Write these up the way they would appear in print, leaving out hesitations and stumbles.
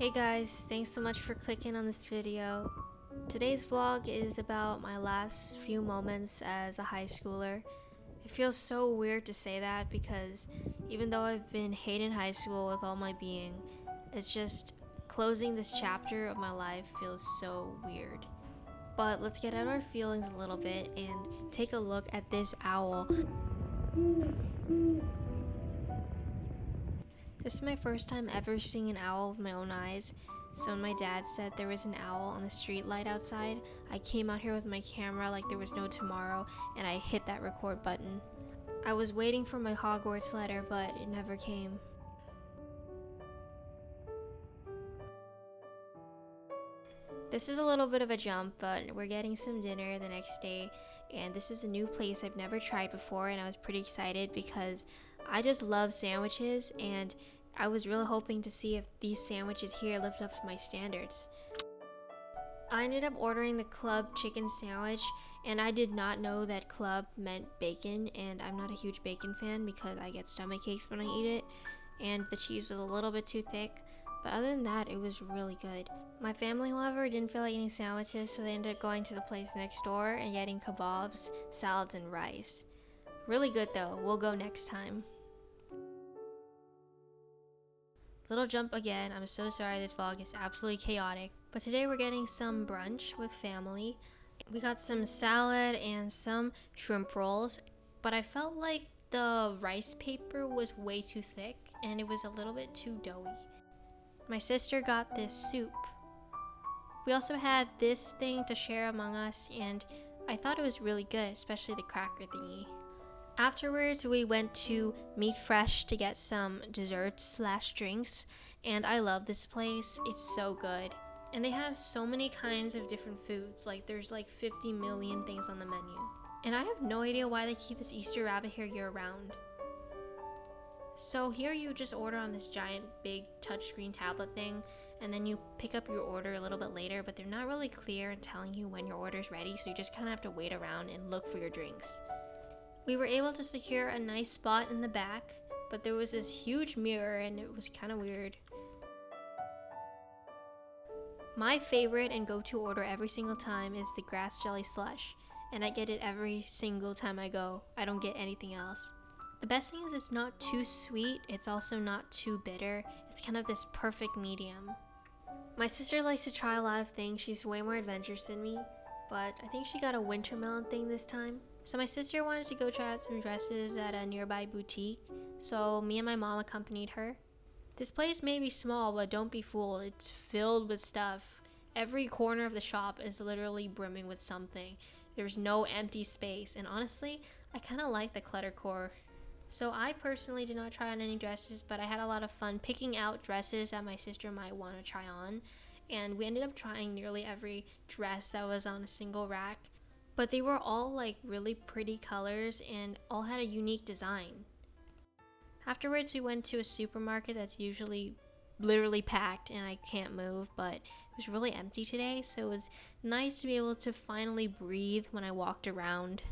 Hey guys, thanks so much for clicking on this video. Today's vlog is about my last few moments as a high schooler. It feels so weird to say that because even though I've been hating high school with all my being, it's just closing this chapter of my life feels so weird. But let's get out our feelings a little bit and take a look at this owl. This is my first time ever seeing an owl with my own eyes. So when my dad said there was an owl on the street light outside, I came out here with my camera like there was no tomorrow and I hit that record button. I was waiting for my Hogwarts letter, but it never came. This is a little bit of a jump, but we're getting some dinner the next day, and this is a new place I've never tried before, and I was pretty excited because I just love sandwiches, and I was really hoping to see if these sandwiches here lived up to my standards. I ended up ordering the club chicken sandwich, and I did not know that club meant bacon, and I'm not a huge bacon fan because I get stomach aches when I eat it, and the cheese was a little bit too thick. But other than that, it was really good. My family, however, didn't feel like eating sandwiches, so they ended up going to the place next door and getting kebabs, salads, and rice. Really good though, we'll go next time. Little jump again, I'm so sorry this vlog is absolutely chaotic. But today we're getting some brunch with family. We got some salad and some shrimp rolls, but I felt like the rice paper was way too thick and it was a little bit too doughy. My sister got this soup. We also had this thing to share among us, and I thought it was really good, especially the cracker thingy. Afterwards, we went to Meat Fresh to get some desserts/drinks, and I love this place. It's so good. And they have so many kinds of different foods, like there's like 50 million things on the menu. And I have no idea why they keep this Easter rabbit here year round. So here you just order on this giant big touchscreen tablet thing, and then you pick up your order a little bit later, but they're not really clear in telling you when your order's ready, so you just kind of have to wait around and look for your drinks. We were able to secure a nice spot in the back, but there was this huge mirror and it was kind of weird. My favorite and go-to order every single time is the grass jelly slush, and I get it every single time I go. I don't get anything else. The best thing is it's not too sweet, it's also not too bitter. It's kind of this perfect medium. My sister likes to try a lot of things. She's way more adventurous than me, but I think she got a wintermelon thing this time. So my sister wanted to go try out some dresses at a nearby boutique, so me and my mom accompanied her. This place may be small, but don't be fooled. It's filled with stuff. Every corner of the shop is literally brimming with something. There's no empty space, and honestly, I kind of like the cluttercore. So I personally did not try on any dresses, but I had a lot of fun picking out dresses that my sister might want to try on. And we ended up trying nearly every dress that was on a single rack. But they were all like really pretty colors and all had a unique design. Afterwards, we went to a supermarket that's usually literally packed and I can't move, but it was really empty today, so it was nice to be able to finally breathe when I walked around.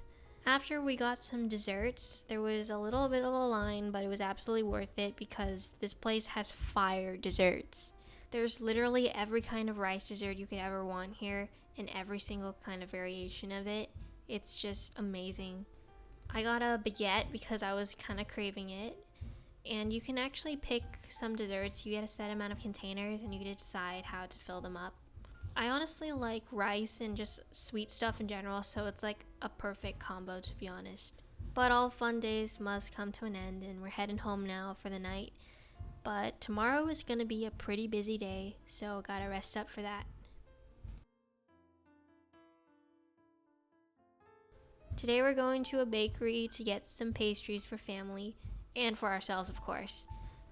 After we got some desserts, there was a little bit of a line, but it was absolutely worth it because this place has fire desserts. There's literally every kind of rice dessert you could ever want here and every single kind of variation of it. It's just amazing. I got a baguette because I was kind of craving it. And you can actually pick some desserts. You get a set amount of containers and you get to decide how to fill them up. I honestly like rice and just sweet stuff in general, so it's like a perfect combo, to be honest. But all fun days must come to an end, and we're heading home now for the night. But tomorrow is going to be a pretty busy day, so gotta rest up for that. Today we're going to a bakery to get some pastries for family, and for ourselves, of course.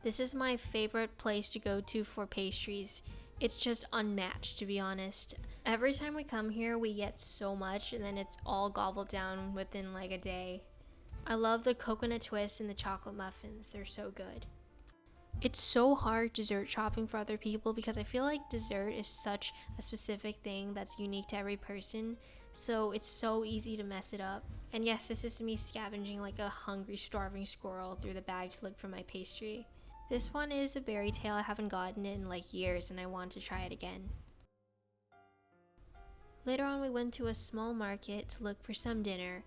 This is my favorite place to go to for pastries. It's just unmatched, to be honest. Every time we come here, we get so much, and then it's all gobbled down within like a day. I love the coconut twists and the chocolate muffins. They're so good. It's so hard dessert shopping for other people because I feel like dessert is such a specific thing that's unique to every person, so it's so easy to mess it up. And yes, this is me scavenging like a hungry, starving squirrel through the bag to look for my pastry. This one is a berry tail. I haven't gotten it in like years and I want to try it again. Later on we went to a small market to look for some dinner,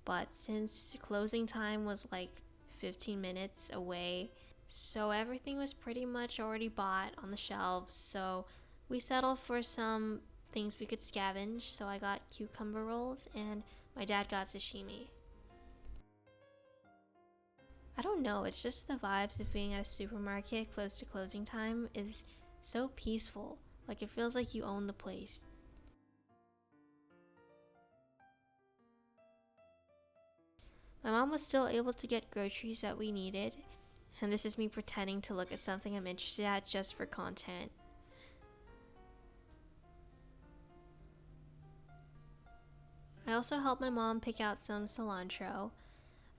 but since closing time was like 15 minutes away, so everything was pretty much already bought on the shelves, so we settled for some things we could scavenge. So I got cucumber rolls and my dad got sashimi. I don't know, it's just the vibes of being at a supermarket close to closing time is so peaceful. Like it feels like you own the place. My mom was still able to get groceries that we needed, and this is me pretending to look at something I'm interested at just for content. I also helped my mom pick out some cilantro.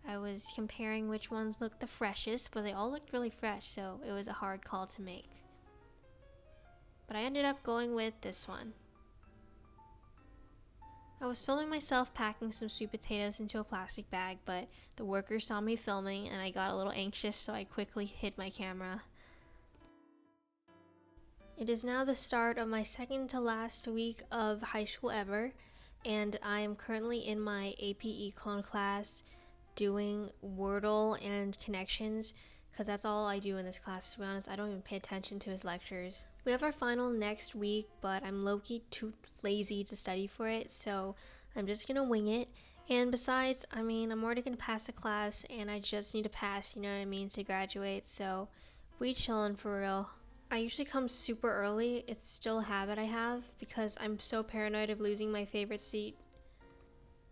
I was comparing which ones looked the freshest, but they all looked really fresh, so it was a hard call to make. But I ended up going with this one. I was filming myself packing some sweet potatoes into a plastic bag, but the workers saw me filming and I got a little anxious, so I quickly hid my camera. It is now the start of my second to last week of high school ever, and I am currently in my AP Econ class doing Wordle and connections, because that's all I do in this class. To be honest, I don't even pay attention to his lectures. We have our final next week, but I'm low-key too lazy to study for it, so I'm just gonna wing it. And besides, I mean, I'm already gonna pass the class, and I just need to pass, you know what I mean, to graduate, so we chillin' for real. I usually come super early. It's still a habit I have because I'm so paranoid of losing my favorite seat.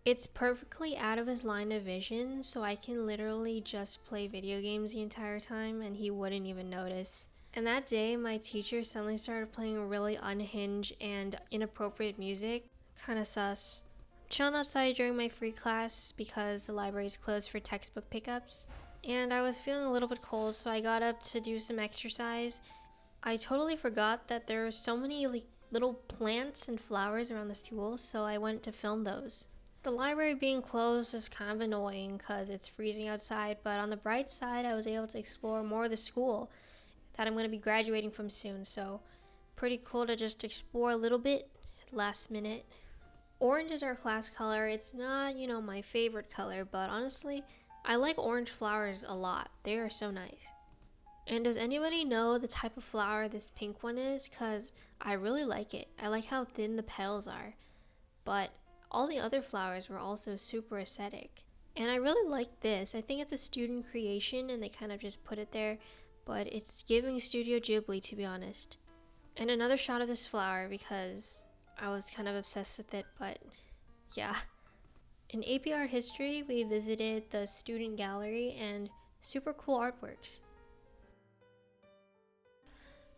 It's perfectly out of his line of vision, so I can literally just play video games the entire time and he wouldn't even notice. And that day, my teacher suddenly started playing really unhinged and inappropriate music. Kinda sus. I'm chilling outside during my free class because the library is closed for textbook pickups. And I was feeling a little bit cold, so I got up to do some exercise. I totally forgot that there are so many little plants and flowers around the school, so I went to film those. The library being closed is kind of annoying because it's freezing outside, but on the bright side, I was able to explore more of the school that I'm going to be graduating from soon, so pretty cool to just explore a little bit last minute. Orange is our class color. It's not, my favorite color, but honestly, I like orange flowers a lot. They are so nice. And does anybody know the type of flower this pink one is? Because I really like it. I like how thin the petals are. But all the other flowers were also super aesthetic. And I really like this. I think it's a student creation and they kind of just put it there. But it's giving Studio Ghibli, to be honest. And another shot of this flower because I was kind of obsessed with it, but yeah. In AP Art History, we visited the student gallery and super cool artworks.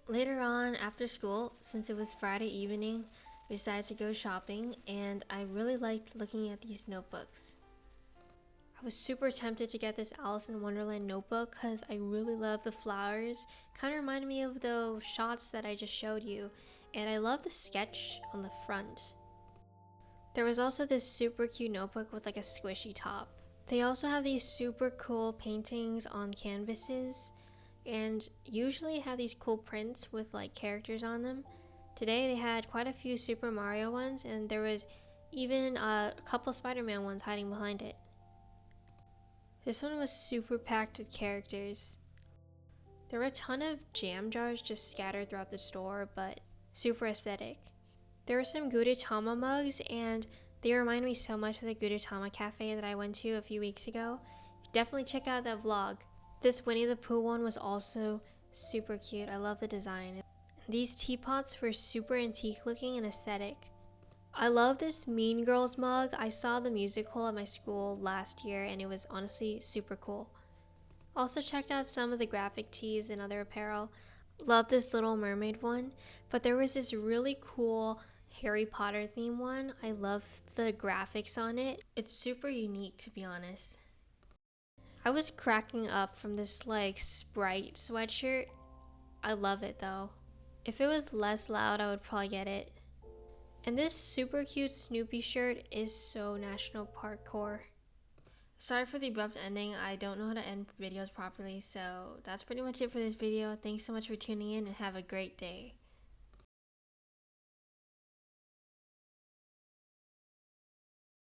Later on, after school, since it was Friday evening, we decided to go shopping, and I really liked looking at these notebooks. I was super tempted to get this Alice in Wonderland notebook because I really love the flowers. Kind of reminded me of those shots that I just showed you, and I love the sketch on the front. There was also this super cute notebook with like a squishy top. They also have these super cool paintings on canvases, and usually have these cool prints with like characters on them. Today they had quite a few Super Mario ones, and there was even a couple Spider-Man ones hiding behind it. This one was super packed with characters. There were a ton of jam jars just scattered throughout the store, but super aesthetic. There were some Gudetama mugs, and they remind me so much of the Gudetama cafe that I went to a few weeks ago. Definitely check out that vlog. This Winnie the Pooh one was also super cute. I love the design. These teapots were super antique looking and aesthetic. I love this Mean Girls mug. I saw the musical at my school last year and it was honestly super cool. Also checked out some of the graphic tees and other apparel. Love this Little Mermaid one, but there was this really cool Harry Potter theme one. I love the graphics on it. It's super unique, to be honest. I was cracking up from this like Sprite sweatshirt. I love it though. If it was less loud, I would probably get it. And this super cute Snoopy shirt is so National Park core. Sorry for the abrupt ending. I don't know how to end videos properly, so that's pretty much it for this video. Thanks so much for tuning in and have a great day.